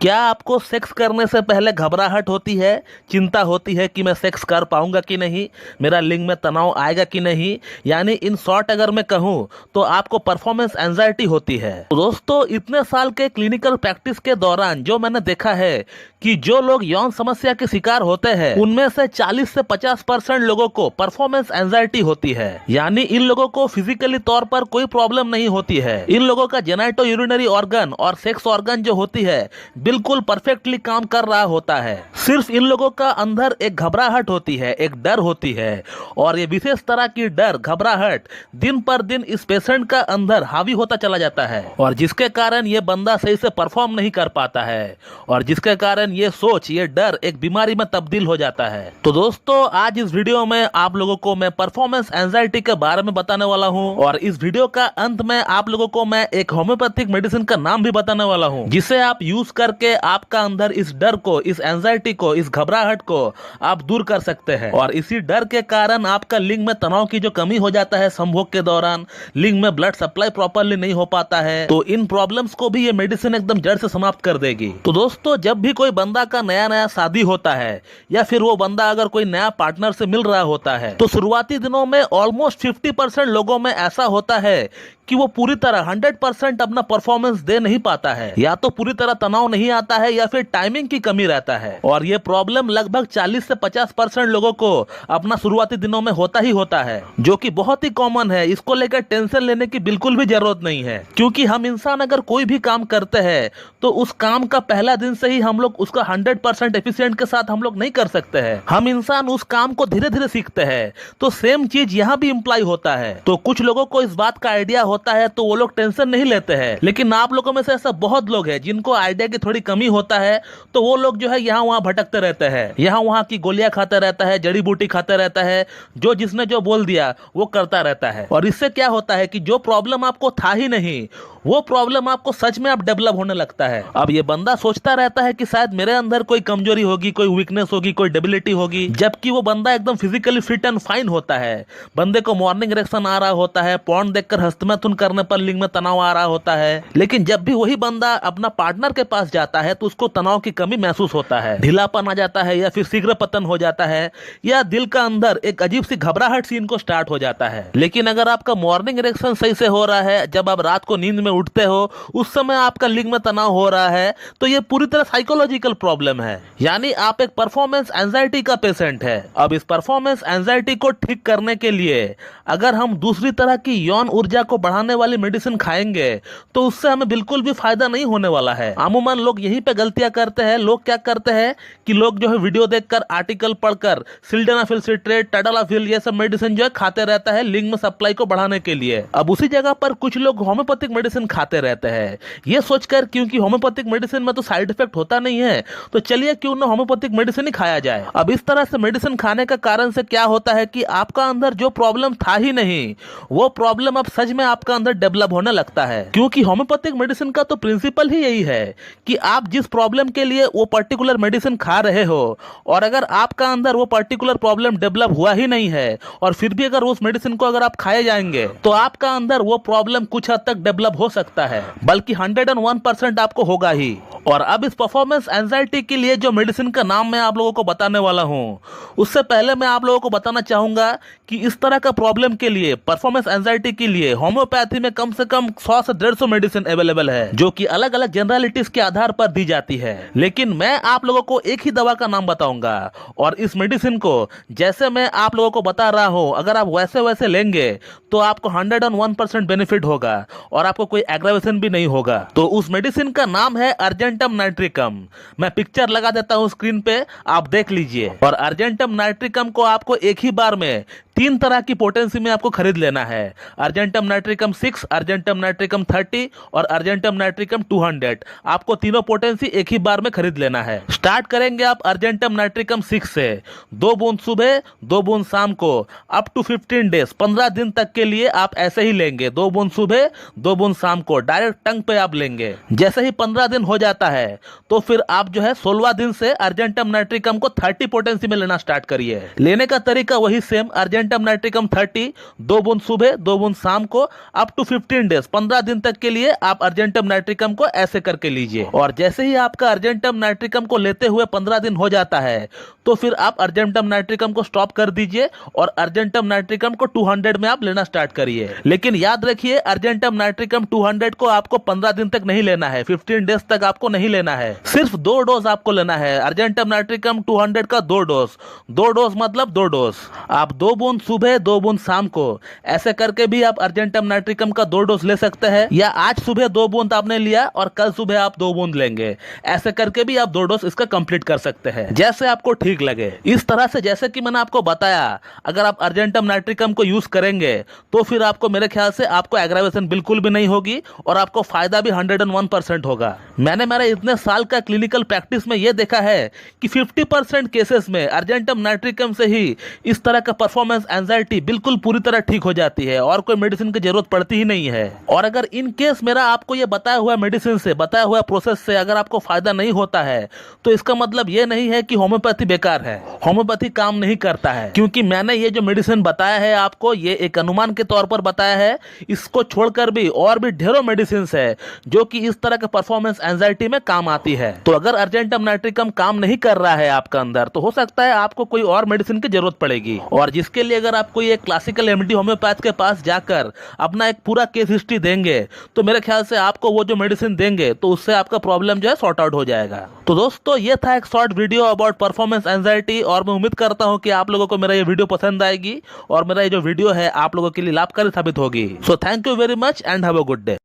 क्या आपको सेक्स करने से पहले घबराहट होती है, चिंता होती है कि मैं सेक्स कर पाऊंगा कि नहीं, मेरा लिंग में तनाव आएगा कि नहीं, यानी इन शॉर्ट अगर मैं कहूं तो आपको परफॉर्मेंस एंजाइटी होती है। तो दोस्तों, इतने साल के क्लिनिकल प्रैक्टिस के दौरान जो मैंने देखा है कि जो लोग यौन समस्या के शिकार होते हैं उनमें से 40 से 50% लोगों को परफॉर्मेंस एंजाइटी होती है। यानी इन लोगों को फिजिकली तौर पर कोई प्रॉब्लम नहीं होती है। इन लोगों का जेनाइटो यूरिनरी ऑर्गन और सेक्स ऑर्गन जो होती है बिल्कुल परफेक्टली काम कर रहा होता है। सिर्फ इन लोगों का अंदर एक घबराहट होती है, एक डर होती है, और ये विशेष तरह की डर घबराहट दिन पर दिन इस पेशेंट का अंदर हावी होता चला जाता है, और जिसके कारण ये बंदा सही से परफॉर्म नहीं कर पाता है, और जिसके कारण ये सोच, ये डर एक बीमारी में तब्दील हो जाता है। तो दोस्तों, आज इस वीडियो में आप लोगों को मैं परफॉर्मेंस एंजाइटी के बारे में बताने वाला हूं, और इस वीडियो का अंत में आप लोगों को मैं एक होम्योपैथिक मेडिसिन का नाम भी बताने वाला हूं, जिसे आप यूज करके आपका अंदर इस डर को, इस एंजाइटी को, इस घबराहट को आप दूर कर सकते हैं। और इसी डर के कारण आपका लिंग में तनाव की जो कमी हो जाता है संभोग के दौरान, लिंग में ब्लड सप्लाई प्रॉपरली नहीं हो पाता है, तो इन प्रॉब्लम्स को भी ये मेडिसिन एकदम जड़ से समाप्त कर देगी। तो दोस्तों, जब भी कोई बंदा का नया नया शादी होता है, या फिर वो बंदा अगर कोई नया पार्टनर से मिल रहा होता है, तो शुरुआती दिनों में ऑलमोस्ट 50% लोगों में ऐसा होता है कि वो पूरी तरह 100% अपना परफॉर्मेंस दे नहीं पाता है। या तो पूरी तरह तनाव नहीं आता है, या फिर टाइमिंग की कमी रहता है। और ये प्रॉब्लम लगभग 40 से 50% लोगों को अपना शुरुआती दिनों में होता ही होता है, जो कि बहुत ही कॉमन है। इसको लेकर टेंशन लेने की बिल्कुल भी जरूरत नहीं है, क्योंकि हम इंसान अगर कोई भी काम करते हैं तो उस काम का पहला दिन से ही हम लोग उसका 100% एफिशिएंट के साथ हम लोग नहीं कर सकते हैं। हम इंसान उस काम को धीरे धीरे सीखते हैं। तो सेम चीज यहाँ भी इम्प्लाई होता है। तो कुछ लोगों को इस बात का आइडिया होता है तो वो लोग टेंशन नहीं लेते हैं, लेकिन आप लोगों में से ऐसा बहुत लोग हैं जिनको आइडिया की थोड़ी कमी होता है, तो वो लोग जो है यहाँ वहाँ भटकते रहते हैं, यहाँ वहाँ की गोलियां खाते रहता है, जड़ी बूटी खाते रहता है, जो जिसने जो बोल दिया वो करता रहता है। और इससे क्या होता है कि जो प्रॉब्लम आपको था ही नहीं, वो प्रॉब्लम आपको सच में आप डेवलप होने लगता है। अब ये बंदा सोचता रहता है कि शायद मेरे अंदर कोई कमजोरी होगी, कोई वीकनेस होगी, कोई डेबिलिटी होगी, जबकि वो बंदा एकदम फिजिकली फिट एंड फाइन होता है। बंदे को मॉर्निंग इरेक्शन आ रहा होता है, पॉर्न देखकर हस्तमैथुन करने पर लिंग में तनाव आ रहा होता है, लेकिन जब भी वही बंदा अपना पार्टनर के पास जाता है तो उसको तनाव की कमी महसूस होता है, ढीलापन आ जाता है, या फिर शीघ्र पतन हो जाता है, या दिल का अंदर एक अजीब सी घबराहट सी इनको स्टार्ट हो जाता है। लेकिन अगर आपका मॉर्निंग इरेक्शन सही से हो रहा है, जब आप रात को नींद में उठते हो उस समय आपका लिंग में तनाव हो रहा है, तो ये पूरी तरह साइकोलॉजिकल प्रॉब्लम है। यानी आप एक परफॉर्मेंस एंजाइटी का पेशेंट है। अब इस परफॉर्मेंस एंजाइटी को ठीक करने के लिए अगर हम दूसरी तरह की यौन ऊर्जा को बढ़ाने वाली मेडिसिन खाएंगे तो उससे हमें बिल्कुल भी फायदा नहीं होने वाला है। अमूमन लोग यहीं पे गलतियां करते हैं। लोग क्या करते हैं कि लोग जो है वीडियो देखकर, आर्टिकल पढ़कर सिल्डेनाफिल सिट्रेट, टैडलाफिल, ये सब मेडिसिन जो है खाते रहता है लिंग में सप्लाई को बढ़ाने के लिए। अब उसी जगह पर कुछ लोग होम्योपैथिक मेडिसिन खाते रहते हैं, ये सोचकर क्योंकि होम्योपैथिक मेडिसिन में तो साइड इफेक्ट होता नहीं है, तो चलिए क्यों ना होम्योपैथिक मेडिसिन ही खाया जाए। अब इस तरह से मेडिसिन खाने का कारण से क्या होता है कि आपका अंदर जो प्रॉब्लम था ही नहीं, वो प्रॉब्लम अब सच में आपका अंदर डेवलप होने लगता है। क्योंकि होम्योपैथिक मेडिसिन का तो प्रिंसिपल ही यही है कि आप जिस प्रॉब्लम के लिए वो पर्टिकुलर मेडिसिन खा रहे हो, और अगर आपका अंदर वो पर्टिकुलर प्रॉब्लम डेवलप हुआ ही नहीं है, और फिर भी अगर उस मेडिसिन को अगर आप खाए जाएंगे, तो आपका अंदर वो प्रॉब्लम कुछ हद तक डेवलप हो सकता है, बल्कि 101% आपको होगा ही। और अब इस परफॉर्मेंस एंजाइटी के लिए जो मेडिसिन का नाम मैं आप लोगों को बताने वाला हूं, उससे पहले मैं आप लोगों को बताना चाहूंगा कि इस तरह का प्रॉब्लम के लिए, परफॉर्मेंस एंजाइटी के लिए होम्योपैथी में कम से कम 100 से 150 मेडिसिन अवेलेबल है, जो कि अलग अलग जनरलिटीज के आधार पर दी जाती है। लेकिन मैं आप लोगों को एक ही दवा का नाम बताऊंगा, और इस मेडिसिन को जैसे मैं आप लोगों को बता रहा हूं, अगर आप वैसे वैसे लेंगे तो आपको 101% बेनिफिट होगा, और आपको कोई एग्रावेशन भी नहीं होगा। तो उस मेडिसिन का नाम है अर्जेंटम नाइट्रिकम। मैं पिक्चर लगा देता हूं स्क्रीन पे, आप देख लीजिए। और अर्जेंटम नाइट्रिकम को आपको एक ही बार में 3 तरह की पोटेंसी में आपको खरीद लेना है। अर्जेंटम नाइट्रिकम 6, अर्जेंटम नाइट्रिकम 30 और अर्जेंटम नाइट्रिकम 200। आपको तीनों पोटेंसी एक ही बार में खरीद लेना है। स्टार्ट करेंगे आप अर्जेंटम नाइट्रिकम 6 से। 2 बूंद सुबह, 2 बूंद शाम को, अप टू 15 डेज, 15 दिन तक के लिए आप ऐसे ही लेंगे। 2 बूंद सुबह, 2 बूंद शाम को, डायरेक्ट टंग पे आप लेंगे। जैसे ही 15 दिन हो जाता है तो फिर आप जो है 16वां दिन से अर्जेंटम नाइट्रिकम को 30 पोटेंसी में लेना स्टार्ट करिए। लेने का तरीका वही सेम, अर्जेंटम अर्जेंटम नाइट्रिकम 30, 2 बूंद सुबह 2 बूंद शाम को, अप टू 15 डेज, 15 दिन तक के लिए आप अर्जेंटम नाइट्रिकम को ऐसे करके लीजिए। और जैसे ही आपका अर्जेंटम नाइट्रिकम को लेते हुए 15 दिन हो जाता है तो फिर आप अर्जेंटम नाइट्रिकम को स्टॉप कर दीजिए और अर्जेंटम नाइट्रिकम को 200 में आप लेना स्टार्ट करिए। लेकिन याद रखिए अर्जेंटम नाइट्रिकम 200 को आपको 15 दिन तक नहीं लेना है, 15 डेज तक आपको नहीं लेना है, सिर्फ 2 डोज आपको लेना है। अर्जेंटम नाइट्रिकम 200 का 2 डोज, 2 डोज मतलब 2 डोज। आप 2 बूंद सुबह 2 बूंद शाम को ऐसे करके भी आप अर्जेंटम नाइट्रिकम का 2 डोज ले सकते हैं, या आज सुबह 2 बूंद आपने लिया और कल सुबह आप 2 बूंद लेंगे, ऐसे करके भी आप 2 डोज इसका कंप्लीट कर सकते हैं, जैसे आपको ठीक लगे। इस तरह से जैसे कि मैंने आपको बताया, अगर आप अर्जेंटम नाइट्रिकम को यूज करेंगे तो फिर आपको मेरे ख्याल से आपको एग्रावेशन बिल्कुल भी नहीं होगी और आपको फायदा भी 101% होगा। मैंने मेरे इतने साल का क्लिनिकल प्रैक्टिस में यह देखा है कि 50% केसेस में अर्जेंटम नाइट्रिकम से ही इस तरह का परफॉर्मेंस एंजाइटी बिल्कुल पूरी तरह ठीक हो जाती है और कोई मेडिसिन की जरूरत पड़ती ही नहीं है। और अगर इन केस मेरा आपको ये बताया हुआ मेडिसिन से, बताया हुआ प्रोसेस से अगर आपको फायदा नहीं होता है तो इसका मतलब ये नहीं है कि होम्योपैथी बेकार है, होम्योपैथी काम नहीं करता है, क्योंकि मैंने ये जो मेडिसिन बताया है आपको ये एक अनुमान के तौर पर बताया है। इसको छोड़कर भी और भी ढेरों मेडिसिन है जो कि इस तरह के परफॉर्मेंस एंजाइटी में काम आती है। तो अगर अर्जेंटम नाइट्रिकम काम नहीं कर रहा है आपका अंदर तो हो सकता है आपको कोई और मेडिसिन की जरूरत पड़ेगी, और जिसके लिए अगर आप कोई एक क्लासिकल एमडी होम्योपैथ के पास जाकर अपना एक पूरा केस हिस्ट्री देंगे तो मेरे ख्याल से आपको वो जो मेडिसिन देंगे तो उससे आपका प्रॉब्लम जो है सॉर्ट आउट हो जाएगा। तो दोस्तों ये था एक short video about performance anxiety, और मैं उम्मीद करता हूं कि आप लोगों को मेरा ये वीडियो पसंद आएगी और मेरा ये जो वीडियो है आप लोगों के लिए लाभकारी साबित होगी। So thank you very much and have a good day.